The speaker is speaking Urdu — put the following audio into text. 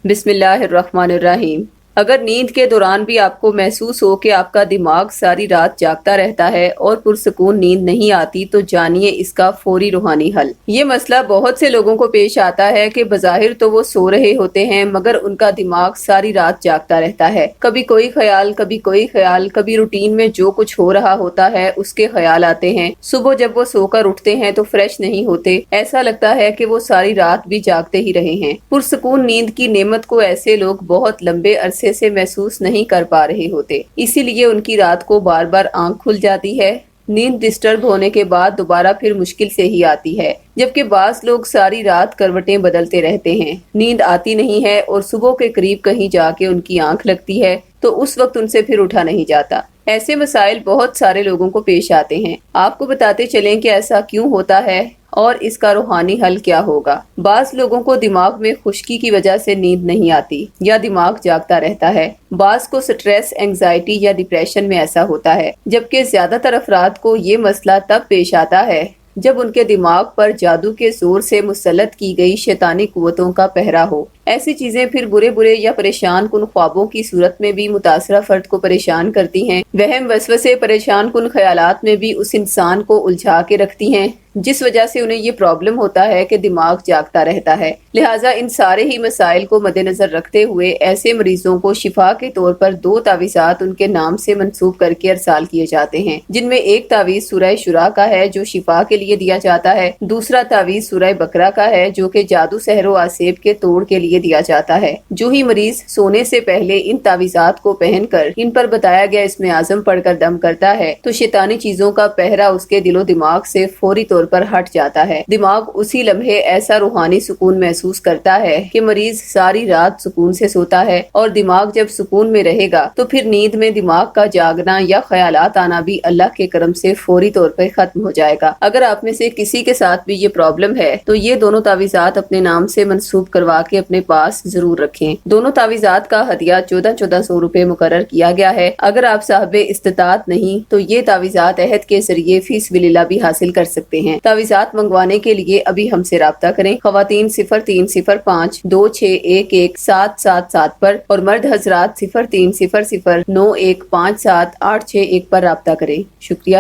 بسم اللہ الرحمن الرحیم۔ اگر نیند کے دوران بھی آپ کو محسوس ہو کہ آپ کا دماغ ساری رات جاگتا رہتا ہے اور پرسکون نیند نہیں آتی تو جانیے اس کا فوری روحانی حل۔ یہ مسئلہ بہت سے لوگوں کو پیش آتا ہے کہ بظاہر تو وہ سو رہے ہوتے ہیں مگر ان کا دماغ ساری رات جاگتا رہتا ہے۔ کبھی کوئی خیال، کبھی کوئی خیال، کبھی روٹین میں جو کچھ ہو رہا ہوتا ہے اس کے خیال آتے ہیں۔ صبح جب وہ سو کر اٹھتے ہیں تو فریش نہیں ہوتے، ایسا لگتا ہے کہ وہ ساری رات بھی جاگتے ہی رہے ہیں۔ پرسکون نیند کی نعمت کو ایسے لوگ بہت لمبے عرصے سے محسوس نہیں کر پا رہے ہوتے، اسی لیے ان کی رات کو بار بار آنکھ کھل جاتی ہے۔ نیند ڈسٹرب ہونے کے بعد دوبارہ پھر مشکل سے ہی آتی ہے، جبکہ بعض لوگ ساری رات کروٹیں بدلتے رہتے ہیں، نیند آتی نہیں ہے اور صبح کے قریب کہیں جا کے ان کی آنکھ لگتی ہے تو اس وقت ان سے پھر اٹھا نہیں جاتا۔ ایسے مسائل بہت سارے لوگوں کو پیش آتے ہیں۔ آپ کو بتاتے چلیں کہ ایسا کیوں ہوتا ہے اور اس کا روحانی حل کیا ہوگا۔ بعض لوگوں کو دماغ میں خشکی کی وجہ سے نیند نہیں آتی یا دماغ جاگتا رہتا ہے۔ بعض کو سٹریس، اینگزائٹی یا ڈپریشن میں ایسا ہوتا ہے، جبکہ زیادہ تر افراد کو یہ مسئلہ تب پیش آتا ہے جب ان کے دماغ پر جادو کے زور سے مسلط کی گئی شیطانی قوتوں کا پہرا ہو۔ ایسی چیزیں پھر برے یا پریشان کن خوابوں کی صورت میں بھی متاثرہ فرد کو پریشان کرتی ہیں۔ وہم، وسوسے، پریشان کن خیالات میں بھی اس انسان کو الجھا کے رکھتی ہیں، جس وجہ سے انہیں یہ پرابلم ہوتا ہے کہ دماغ جاگتا رہتا ہے۔ لہٰذا ان سارے ہی مسائل کو مد نظر رکھتے ہوئے ایسے مریضوں کو شفا کے طور پر 2 تعویذات ان کے نام سے منسوب کر کے ارسال کیے جاتے ہیں، جن میں ایک تعویذ سورہ شورا کا ہے جو شفا کے لیے دیا جاتا ہے، دوسرا تعویذ سورہ بقرہ کا ہے جو کہ جادو، سحر و آسیب کے توڑ کے لیے دیا جاتا ہے۔ جو ہی مریض سونے سے پہلے ان تعویذات کو پہن کر ان پر بتایا گیا اسم اعظم پڑھ کر دم کرتا ہے تو شیطانی چیزوں کا پہرا اس کے دل و دماغ سے فوری طور پر ہٹ جاتا ہے۔ دماغ اسی لمحے ایسا روحانی سکون محسوس کرتا ہے کہ مریض ساری رات سکون سے سوتا ہے، اور دماغ جب سکون میں رہے گا تو پھر نیند میں دماغ کا جاگنا یا خیالات آنا بھی اللہ کے کرم سے فوری طور پر ختم ہو جائے گا۔ اگر آپ میں سے کسی کے ساتھ بھی یہ پرابلم ہے تو یہ دونوں تعویذات اپنے نام سے منسوب کروا کے اپنے پاس ضرور رکھیں۔ دونوں تعویذات کا ہدیہ 1400 روپے مقرر کیا گیا ہے۔ اگر آپ صاحب استطاعت نہیں تو یہ تعویذات عہد کے ذریعے فی سبیل اللہ بھی حاصل کر سکتے ہیں۔ تعویذات منگوانے کے لیے ابھی ہم سے رابطہ کریں۔ خواتین 0305 2611 777 پر اور مرد حضرات 0300 9157 861 پر رابطہ کریں۔ شکریہ۔